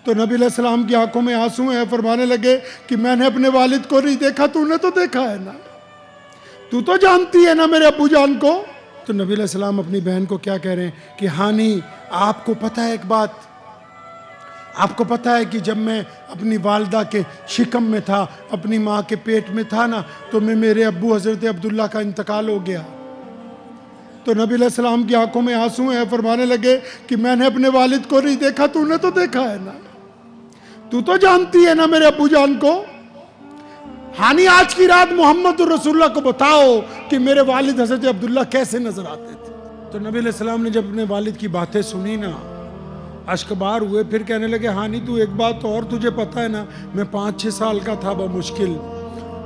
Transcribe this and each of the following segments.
تو نبی علیہ السلام کی آنکھوں میں آنسو ہیں، فرمانے لگے کہ میں نے اپنے والد کو نہیں دیکھا، تو نے تو دیکھا ہے نا، تو تو جانتی ہے نا میرے ابو جان کو۔ تو نبی علیہ السلام اپنی بہن کو کیا کہہ رہے ہیں کہ ہانی آپ کو پتہ ہے ایک بات، آپ کو پتہ ہے کہ جب میں اپنی والدہ کے شکم میں تھا، اپنی ماں کے پیٹ میں تھا نا، تو میرے ابو حضرت عبداللہ کا انتقال ہو گیا۔ تو نبی علیہ السلام کی آنکھوں میں آنسو ہیں، فرمانے لگے کہ میں نے اپنے والد کو نہیں دیکھا، تو نے تو دیکھا ہے نا، تو تو جانتی ہے نا میرے ابو جان کو۔ ہانی آج کی رات محمد رسول اللہ کو بتاؤ کہ میرے والد حضرت عبداللہ کیسے نظر آتے تھے۔ تو نبی علیہ السلام نے جب اپنے والد کی باتیں سنی نا، اشک بار ہوئے، پھر کہنے لگے ہانی تو ایک بات اور تجھے پتہ ہے نا، میں 5-6 سال کا تھا بمشکل،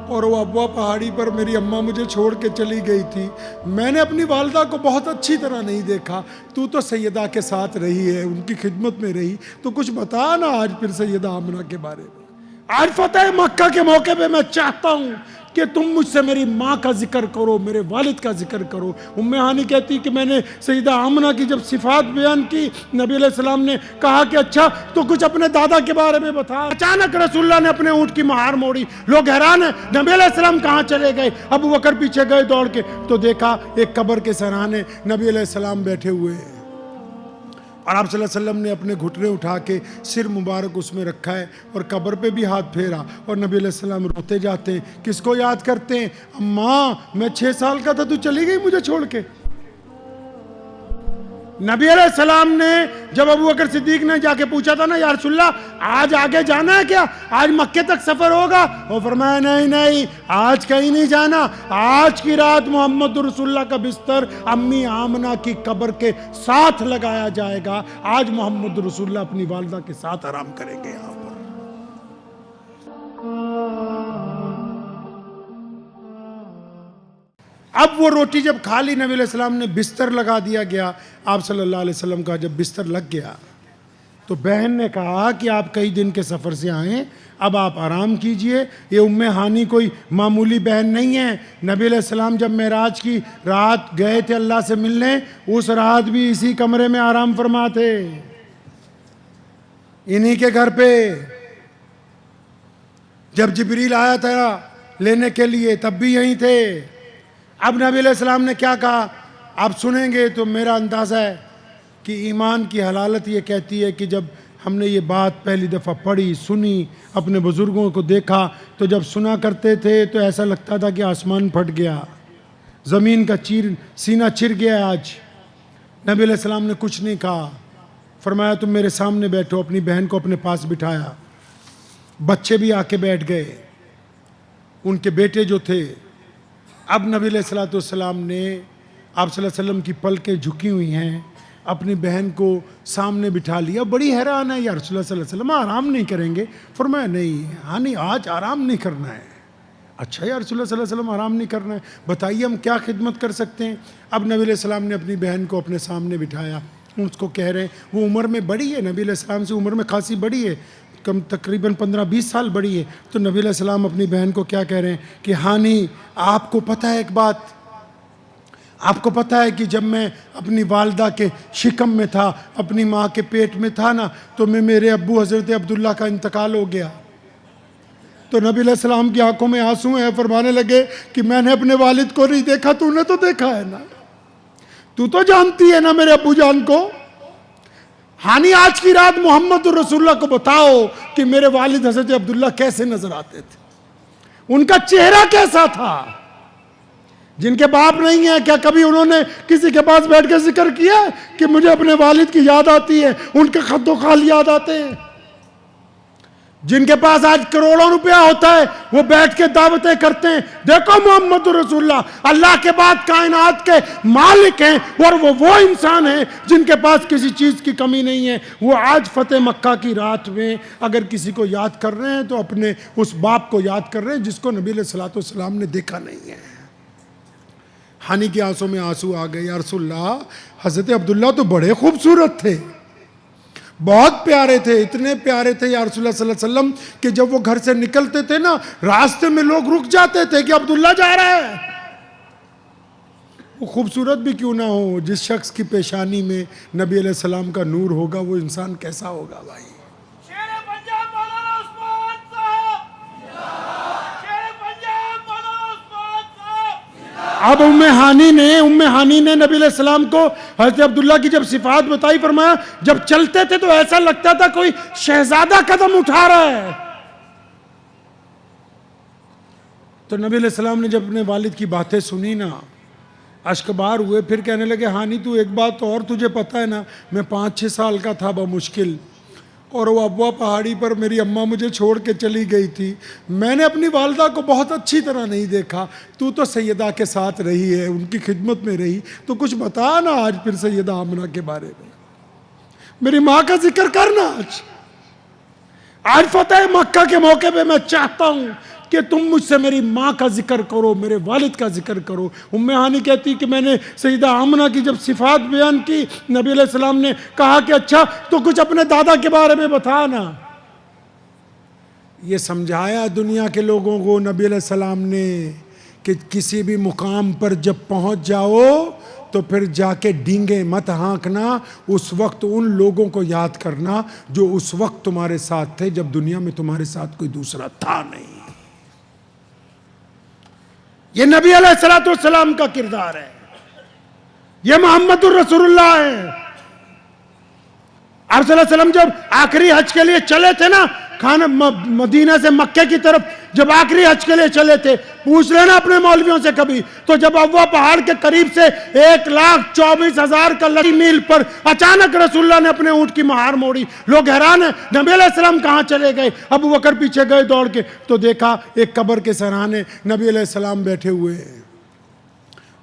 اور وہ ابوا پہاڑی پر میری اماں مجھے چھوڑ کے چلی گئی تھی، میں نے اپنی والدہ کو بہت اچھی طرح نہیں دیکھا، تو سیدہ کے ساتھ رہی ہے، ان کی خدمت میں رہی، تو کچھ بتا نا آج پھر سیدہ آمنہ کے بارے میں۔ آج فتح مکہ کے موقع پہ میں چاہتا ہوں کہ تم مجھ سے میری ماں کا ذکر کرو، میرے والد کا ذکر کرو۔ ام ہانی کہتی کہ میں نے سیدہ آمنہ کی جب صفات بیان کی، نبی علیہ السلام نے کہا کہ اچھا تو کچھ اپنے دادا کے بارے میں بتا۔ اچانک رسول اللہ نے اپنے اونٹ کی مہار موڑی، لوگ حیران ہیں، نبی علیہ السلام کہاں چلے گئے؟ ابو بکر پیچھے گئے دوڑ کے، تو دیکھا ایک قبر کے سرانے نبی علیہ السلام بیٹھے ہوئے ہیں، اور آپ صلی اللہ علیہ وسلم نے اپنے گھٹنے اٹھا کے سر مبارک اس میں رکھا ہے، اور قبر پہ بھی ہاتھ پھیرا، اور نبی علیہ السلام روتے جاتے ہیں۔ کس کو یاد کرتے ہیں؟ اماں میں 6 سال کا تھا، تو چلی گئی مجھے چھوڑ کے۔ نبی علیہ السلام نے جب ابو بکر صدیق نے جا کے پوچھا تھا نا یا رسول اللہ آج آگے جانا ہے کیا، آج مکے تک سفر ہوگا؟ وہ فرمایا نہیں آج کہیں نہیں جانا، آج کی رات محمد رسول اللہ کا بستر امی آمنہ کی قبر کے ساتھ لگایا جائے گا، آج محمد رسول اللہ اپنی والدہ کے ساتھ آرام کریں گے یہاں پر۔ اب وہ روٹی جب کھا لی، نبی علیہ السلام نے بستر لگا دیا گیا، آپ صلی اللہ علیہ وسلم کا جب بستر لگ گیا تو بہن نے کہا کہ آپ کئی دن کے سفر سے آئیں، اب آپ آرام کیجئے۔ یہ ام ہانی کوئی معمولی بہن نہیں ہے، نبی علیہ السلام جب معراج کی رات گئے تھے اللہ سے ملنے، اس رات بھی اسی کمرے میں آرام فرما تھے، انہی کے گھر پہ۔ جب جبریل آیا تھا لینے کے لیے تب بھی یہیں تھے۔ اب نبی علیہ السلام نے کیا کہا آپ سنیں گے تو میرا اندازہ ہے کہ ایمان کی حلالت یہ کہتی ہے کہ جب ہم نے یہ بات پہلی دفعہ پڑھی، سنی، اپنے بزرگوں کو دیکھا، تو جب سنا کرتے تھے تو ایسا لگتا تھا کہ آسمان پھٹ گیا، زمین کا سینہ چر گیا۔ آج نبی علیہ السلام نے کچھ نہیں کہا، فرمایا تم میرے سامنے بیٹھو، اپنی بہن کو اپنے پاس بٹھایا، بچے بھی آ کے بیٹھ گئے، ان کے بیٹے جو تھے۔ اب نبی علیہ السلام نے، آپ صلی اللہ علیہ وسلم کی پلکیں جھکی ہوئی ہیں، اپنی بہن کو سامنے بٹھا لیا۔ بڑی حیران ہے، یا رسول اللہ صلی اللہ علیہ وسلم آرام نہیں کریں گے؟ فرمایا نہیں ہانی آج آرام نہیں کرنا ہے۔ اچھا یا رسول اللہ صلی اللہ علیہ وسلم آرام نہیں کرنا ہے، بتائیے ہم کیا خدمت کر سکتے ہیں؟ اب نبی علیہ السلام نے اپنی بہن کو اپنے سامنے بٹھایا، اس کو کہہ رہے ہیں، وہ عمر میں بڑی ہے، نبی علیہ السلام سے عمر میں خاصی بڑی ہے، کم تقریباً 15-20 سال بڑی ہے۔ تو نبی علیہ السلام اپنی بہن کو کیا کہہ رہے ہیں کہ ہانی آپ کو پتہ ہے ایک بات، آپ کو پتہ ہے کہ جب میں اپنی والدہ کے شکم میں تھا، اپنی ماں کے پیٹ میں تھا نا، تو میرے ابو حضرت عبداللہ کا انتقال ہو گیا۔ تو نبی علیہ السلام کی آنکھوں میں آنسو ہیں، فرمانے لگے کہ میں نے اپنے والد کو نہیں دیکھا، تو نے تو دیکھا ہے نا، تو تو جانتی ہے نا میرے ابو جان کو۔ ہانی آج کی رات محمد رسول اللہ کو بتاؤ کہ میرے والد حضرت عبداللہ کیسے نظر آتے تھے، ان کا چہرہ کیسا تھا۔ جن کے باپ نہیں ہیں، کیا کبھی انہوں نے کسی کے پاس بیٹھ کے ذکر کیا کہ مجھے اپنے والد کی یاد آتی ہے، ان کے خط و خال یاد آتے ہیں؟ جن کے پاس آج کروڑوں روپیہ ہوتا ہے وہ بیٹھ کے دعوتیں کرتے ہیں، دیکھو محمد رسول اللہ اللہ کے بعد کائنات کے مالک ہیں، اور وہ انسان ہیں جن کے پاس کسی چیز کی کمی نہیں ہے۔ وہ آج فتح مکہ کی رات میں اگر کسی کو یاد کر رہے ہیں تو اپنے اس باپ کو یاد کر رہے ہیں جس کو نبی علیہ السلام نے دیکھا نہیں ہے۔ ہانی کی آنسوں میں آنسو آ گئے، یا رسول اللہ حضرت عبداللہ تو بڑے خوبصورت تھے، بہت پیارے تھے، اتنے پیارے تھے یا رسول اللہ صلی اللہ علیہ وسلم کہ جب وہ گھر سے نکلتے تھے نا، راستے میں لوگ رک جاتے تھے کہ عبداللہ جا رہا ہے۔ وہ خوبصورت بھی کیوں نہ ہو، جس شخص کی پیشانی میں نبی علیہ السلام کا نور ہوگا وہ انسان کیسا ہوگا بھائی۔ اب ام ہانی نے نبی علیہ السلام کو حضرت عبداللہ کی جب صفات بتائی، فرمایا جب چلتے تھے تو ایسا لگتا تھا کوئی شہزادہ قدم اٹھا رہا ہے. تو نبی علیہ السلام نے جب اپنے والد کی باتیں سنی نا، اشک بار ہوئے. پھر کہنے لگے ہانی تو ایک بات اور تجھے پتہ ہے نا، میں 5-6 سال کا تھا بمشکل، اور وہ ابوا پہاڑی پر میری اماں مجھے چھوڑ کے چلی گئی تھی. میں نے اپنی والدہ کو بہت اچھی طرح نہیں دیکھا. تو سیدہ کے ساتھ رہی ہے، ان کی خدمت میں رہی، تو کچھ بتا نا آج پھر سیدہ آمنہ کے بارے میں. میری ماں کا ذکر کرنا. آج فتح مکہ کے موقع پہ میں چاہتا ہوں کہ تم مجھ سے میری ماں کا ذکر کرو، میرے والد کا ذکر کرو. ام ہانی کہتی کہ میں نے سیدہ آمنہ کی جب صفات بیان کی، نبی علیہ السلام نے کہا کہ اچھا تو کچھ اپنے دادا کے بارے میں بتا نا. یہ سمجھایا دنیا کے لوگوں کو نبی علیہ السلام نے کہ کسی بھی مقام پر جب پہنچ جاؤ تو پھر جا کے ڈینگے مت ہانکنا. اس وقت ان لوگوں کو یاد کرنا جو اس وقت تمہارے ساتھ تھے جب دنیا میں تمہارے ساتھ کوئی دوسرا تھا نہیں. یہ نبی علیہ السلام کا کردار ہے، یہ محمد الرسول اللہ ہے. آپ صلی اللہ علیہ وسلم جب آخری حج کے لیے چلے تھے نا، مدینہ سے مکہ کی طرف جب آخری حج کے لیے چلے تھے، پوچھ لینا اپنے مولویوں سے کبھی، تو جب ابوا پہاڑ کے قریب سے 1,24,000 کا لڑی میل پر اچانک رسول اللہ نے اپنے اونٹ کی مہار موڑی. لوگ حیران ہیں نبی علیہ السلام کہاں چلے گئے. ابو بکر پیچھے گئے دوڑ کے، تو دیکھا ایک قبر کے سرانے نبی علیہ السلام بیٹھے ہوئے ہیں،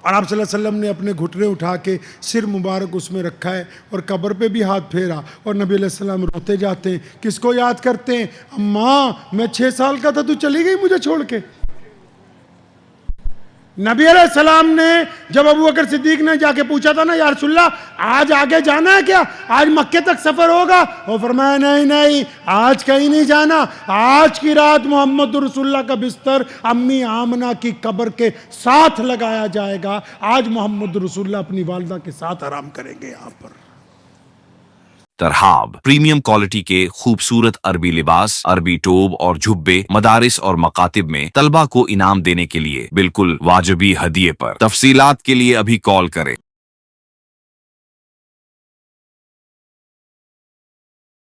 اور آپ صلی اللہ علیہ وسلم نے اپنے گھٹنے اٹھا کے سر مبارک اس میں رکھا ہے اور قبر پہ بھی ہاتھ پھیرا. اور نبی علیہ السلام روتے جاتے ہیں. کس کو یاد کرتے ہیں؟ اماں میں 6 سال کا تھا تو چلی گئی مجھے چھوڑ کے. نبی علیہ السلام نے جب ابو بکر صدیق نے جا کے پوچھا تھا نا یا رسول اللہ آج آگے جانا ہے کیا، آج مکے تک سفر ہوگا، وہ فرمایا نہیں آج کہیں نہیں جانا، آج کی رات محمد رسول اللہ کا بستر امی آمنہ کی قبر کے ساتھ لگایا جائے گا. آج محمد رسول اللہ اپنی والدہ کے ساتھ آرام کریں گے یہاں پر. ترحاب پریمیم کوالٹی کے خوبصورت عربی لباس، عربی ٹوب اور جھبے مدارس اور مکاتب میں طلبہ کو انعام دینے کے لیے بالکل واجبی ہدیے پر. تفصیلات کے لیے ابھی کال کریں.